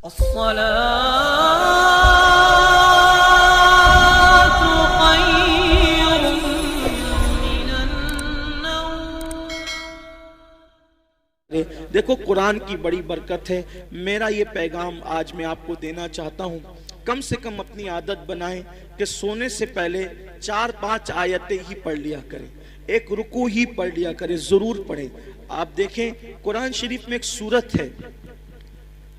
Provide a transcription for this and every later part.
देखो, कुरान की बड़ी बरकत है। मेरा ये पैगाम आज मैं आपको देना चाहता हूँ, कम से कम अपनी आदत बनाएं कि सोने से पहले 4-5 आयतें ही पढ़ लिया करें, एक रुकू ही पढ़ लिया करें, जरूर पढ़ें। आप देखें, कुरान शरीफ में एक सूरत है,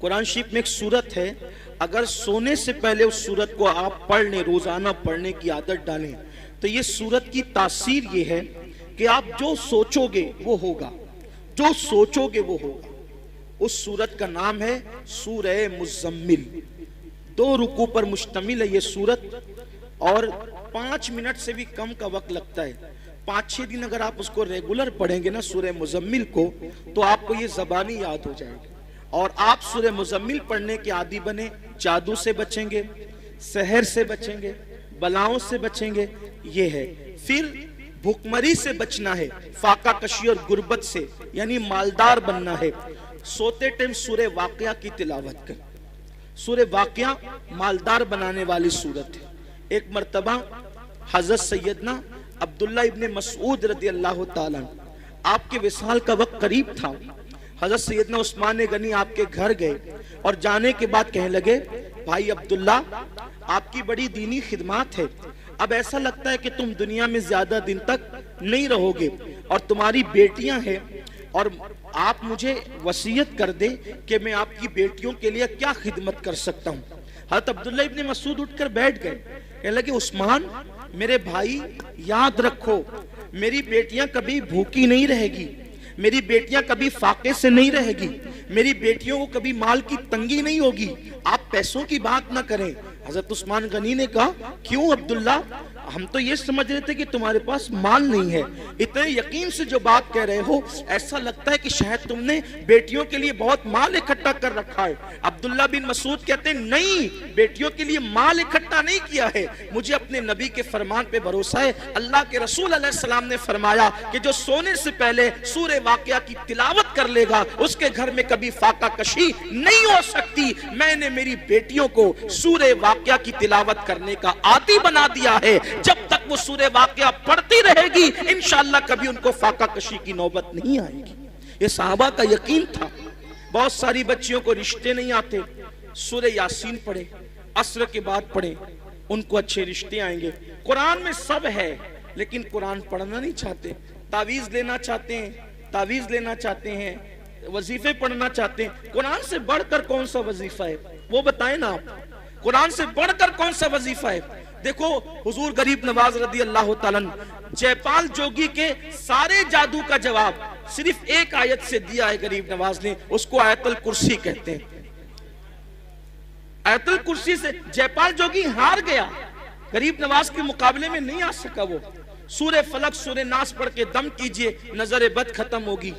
कुरान शरीफ में एक सूरत है, अगर सोने से पहले उस सूरत को आप पढ़ लें, रोजाना पढ़ने की आदत डालें, तो ये सूरत की तासीर ये है कि आप जो सोचोगे वो होगा, जो सोचोगे वो होगा। उस सूरत का नाम है सूरह मुज़म्मिल। 2 रुकू पर मुश्तमिल है ये सूरत, और 5 मिनट से भी कम का वक्त लगता है। 5-6 दिन अगर आप उसको रेगुलर पढ़ेंगे ना सूरह मुज़म्मिल को, तो आपको ये ज़बानी याद हो जाएगी और आप सूरह मुज़म्मिल पढ़ने के आदी बने। जादू से बचेंगे, सहर से बचेंगे, बलाओं से बचेंगे, ये है। फिर भूखमरी से बचना है, फाका कशी और गुर्बत से, यानी मालदार बनना है। सोते टाइम सूरह वाक़िया की तिलावत कर। सूरह वाक़िया मालदार बनाने वाली सूरत है। एक मर्तबा हजरत सैयदना अब्दुल्ला इब्ने मसऊद रज़ी अल्लाह ताला, आपके विसाल का वक्त करीब था। हजरत सैयदना उस्मान गनी आपके घर गए और जाने के बाद कहने लगे, भाई अब्दुल्ला, आपकी बड़ी दीनी खिदमत है, अब ऐसा लगता है कि तुम दुनिया में ज्यादा दिन तक नहीं रहोगे और तुम्हारी बेटियां हैं, और आप मुझे वसीयत कर दे कि मैं आपकी बेटियों के लिए क्या खिदमत कर सकता हूँ। हज़रत अब्दुल्ला इब्ने मसूद उठकर बैठ गए, कहने लगे, उस्मान मेरे भाई, याद रखो, मेरी बेटियां कभी भूखी नहीं रहेगी, मेरी बेटियां कभी फाके से नहीं रहेगी, मेरी बेटियों को कभी माल की तंगी नहीं होगी, आप पैसों की बात ना करें। हजरत उस्मान गनी ने कहा, क्यों अब्दुल्ला, हम तो ये समझ रहे थे कि तुम्हारे पास माल नहीं है, इतने यकीन से जो बात कह रहे हो, ऐसा लगता है कि शायद तुमने बेटियों के लिए बहुत माल इकट्ठा कर रखा है। अब्दुल्ला बिन मसूद कहते हैं, नहीं, बेटियों के लिए माल इकट्ठा नहीं किया है, मुझे अपने नबी के फरमान पे भरोसा है। अल्लाह के रसूल अलैहिस्सलाम ने फरमाया कि जो सोने से पहले सूरह वाक़िया की तिलावत कर लेगा, उसके घर में कभी फाका कशी नहीं हो सकती। मैंने मेरी बेटियों को सूरह वाक़िया की तिलावत करने का आदी बना दिया है। जब तक वो सूरह वाक़िया पढ़ती रहेगी, इंशाअल्लाह कभी उनको फाका कशी की नौबत नहीं आएगी। ये सहाबा का यकीन था। बहुत सारी बच्चियों को रिश्ते नहीं आते, सूरह यासीन पढ़े, असर के बाद पढ़े, उनको अच्छे रिश्ते आएंगे। कुरान में सब है, लेकिन कुरान पढ़ना नहीं चाहते, तावीज लेना चाहते हैं, तावीज लेना चाहते हैं, वजीफे पढ़ना चाहते हैं। कुरान से बढ़कर कौन सा वजीफा है, वो बताएं ना आप। कुरान से बढ़कर कौन सा वजीफा है? देखो, हुजूर गरीब नवाज रज़ी अल्लाह ताला जयपाल जोगी के सारे जादू का जवाब सिर्फ एक आयत से दिया है गरीब नवाज ने, उसको आयतुल कुर्सी कहते हैं। आयतुल कुर्सी से जयपाल जोगी हार गया, गरीब नवाज के मुकाबले में नहीं आ सका। वो सूरह फलक, सूरह नास पढ़ के दम कीजिए, नजर बद खत्म होगी।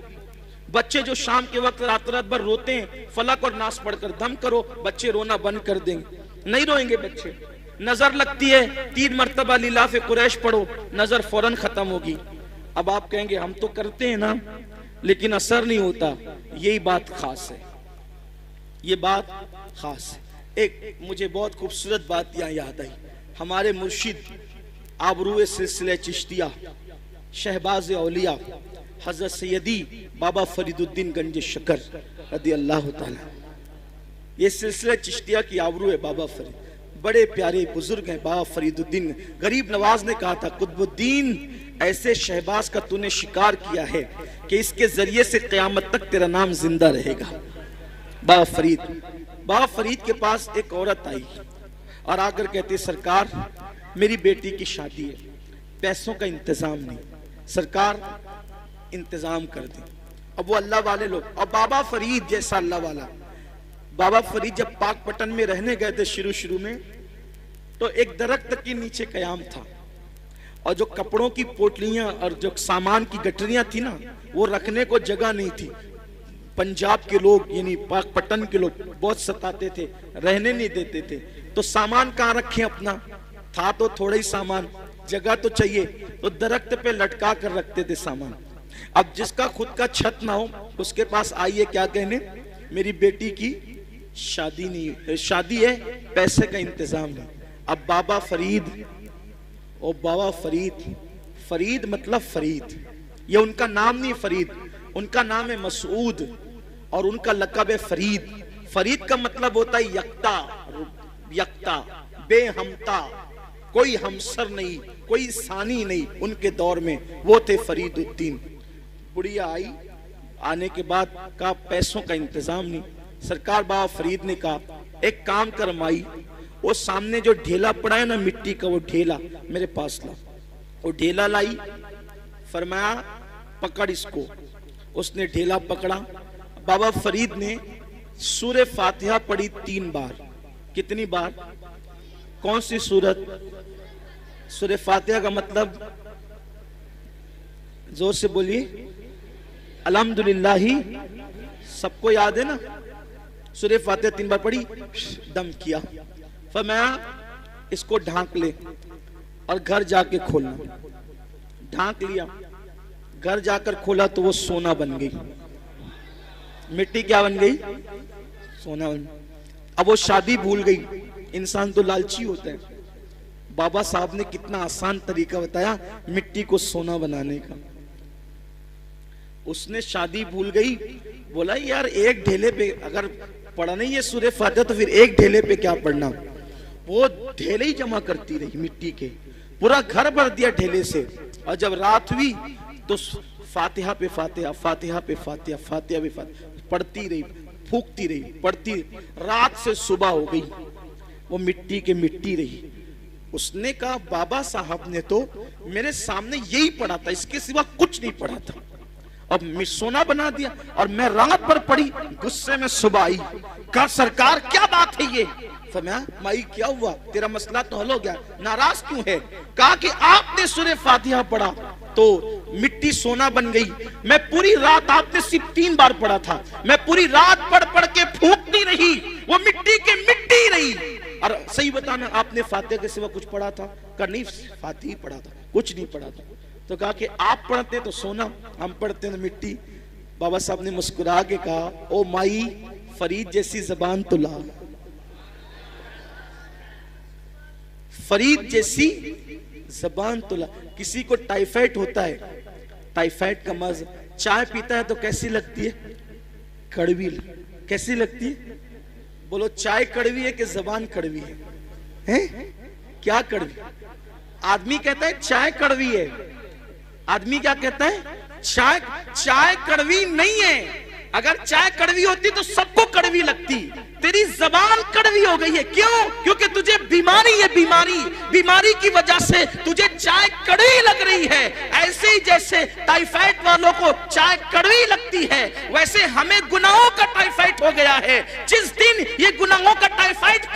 बच्चे जो शाम के वक्त रात रात भर रोते हैं, फलक और नास पढ़कर दम करो, बच्चे रोना बंद कर देंगे, नहीं रोएंगे बच्चे। नजर लगती है, 3 मरतबा लिलाफ कुरैश पढ़ो, नजर फौरन खत्म होगी। अब आप कहेंगे, हम तो करते हैं ना, लेकिन असर नहीं होता। यही बात खास है, ये बात खास है। एक मुझे बहुत खूबसूरत बात यहाँ याद आई। हमारे मुर्शिद आबरूए सिलसिले चिश्तिया, शहबाज औलिया, हजरत सैयदी बाबा फरीदुद्दीन गंज शकर रज़ी अल्लाह ताला, ये सिलसिला चिश्तिया की आबरू है। बाबा फरीद बड़े प्यारे बुजुर्ग हैं, बाबा फरीदुद्दीन। गरीब नवाज ने कहा था, कुतुबुद्दीन, ऐसे शहबाज का तूने शिकार किया है कि इसके जरिए से क़यामत तक तेरा नाम जिंदा रहेगा। बाबा फरीद के पास एक औरत आई और आकर कहती, सरकार, मेरी बेटी की शादी है, पैसों का इंतजाम नहीं, सरकार इंतजाम कर दे। अब वो अल्लाह वाले लोग, और बाबा फरीद जैसा अल्लाह वाला, बाबा फरीद जब पाकपटन में रहने गए थे शुरू में, तो एक दरख्त के नीचे कयाम था, और जो कपड़ों की पोटलियां और जो सामान की गठरियां थी ना, वो रखने को जगह नहीं थी। पंजाब के लोग यानी पाकपटन के लोग बहुत सताते थे, रहने नहीं देते थे। तो सामान कहाँ रखें अपना, था तो थोड़ा ही सामान, जगह तो चाहिए, तो दरख्त पे लटका कर रखते थे सामान। अब जिसका खुद का छत ना हो, उसके पास आइए क्या कहने, मेरी बेटी की शादी नहीं, शादी है, पैसे का इंतजाम नहीं। अब बाबा फरीद, और बाबा फरीद, फरीद मतलब फरीद, ये उनका नाम नहीं फरीद, उनका नाम है मसूद और उनका लक़ब है फरीद। फरीद का मतलब होता है यक्ता, यक्ता, बेहमता, कोई हमसर नहीं, कोई सानी नहीं उनके दौर में, वो थे फरीदुद्दीन। बुढ़िया आई, आने के बाद कहा पैसों का इंतजाम नहीं। सरकार बाबा फरीद ने कहा एक काम कर माई, वो सामने जो ढेला पड़ा है ना मिट्टी का, वो ढेला मेरे पास ला। वो ढेला लाई, फरमाया पकड़ इसको। उसने ढेला पकड़ा। बाबा फरीद ने सूरह फातिहा पढ़ी 3 बार। कितनी बार? कौन सी सूरत? सूरह फातिहा का मतलब जोर से बोलिए, अल्हम्दुलिल्लाही। सबको याद है ना? सूरह फातिहा 3 बार पढ़ी, दम किया, फरमाया इसको ढांक ले और घर जाके खोलना। ढांक लिया, घर जाकर खोला तो वो सोना बन गई। मिट्टी क्या बन गई? सोना बन। अब वो शादी भूल गई। इंसान तो लालची होता है। बाबा साहब ने कितना आसान तरीका बताया मिट्टी को सोना बनाने का। उसने शादी भूल गई, बोला यार एक ढेले पे अगर पढ़ना ही है सूरह फातिहा तो फिर एक ढेले पे क्या पढ़ना। वो ढेले ही जमा करती रही मिट्टी के, पूरा घर भर दिया ढेले से। और जब रात हुई तो फातिहा पे फातिहा, फातिहा पे फातिहा, फातिहा पे फातिहा पढ़ती रही, फूकती रही, पढ़ती रही। रात से सुबह हो गई, वो मिट्टी के मिट्टी रही। उसने कहा बाबा साहब ने तो मेरे सामने यही पढ़ा था, इसके सिवा कुछ नहीं पढ़ा था, अब सोना बना दिया। और मैं रात भर पढ़ी, गुस्से में सुबह आई, कहा सरकार क्या बात है ये? फरमाया माई क्या हुआ, तेरा मसला तो हल हो गया, नाराज क्यों है? कहा कि आपने सूरह फातिहा पढ़ा तो मिट्टी सोना बन गई। मैं पूरी रात, आपने सिर्फ 3 बार पढ़ा था, मैं पूरी रात पढ़ पढ़ के फूकती रही, वो मिट्टी के मिट्टी रही। और सही बताना आपने फातिहा के सिवा कुछ पढ़ा था? कहा नहीं फातिहा पढ़ा था, कुछ नहीं पढ़ा था। तो कहा कि आप पढ़ते तो सोना, हम पढ़ते तो मिट्टी। बाबा साहब ने मुस्कुरा के कहा ओ माई फरीद जैसी जबान तो ला, फरीद जैसी जबान तो ला। किसी को टाइफाइड होता है, टाइफाइड का मर्ज, चाय पीता है तो कैसी लगती है? कड़वी। कैसी लगती है? बोलो चाय कड़वी है कि जबान कड़वी है? हैं? क्या कड़वी? आदमी कहता है चाय कड़वी है, आदमी क्या कहता है? चाय कड़वी नहीं है। अगर चाय कड़वी होती तो सबको कड़वी लगती। तेरी जबान कड़वी हो गई है, क्यों? क्योंकि तुझे बीमारी है, बीमारी की वजह से तुझे चाय कड़वी लग रही है। ऐसे ही जैसे टाइफाइड वालों को चाय कड़वी लगती है, वैसे हमें गुनाहों का टाइफाइड हो गया है। जिस दिन ये गुनाहों का टाइफाइड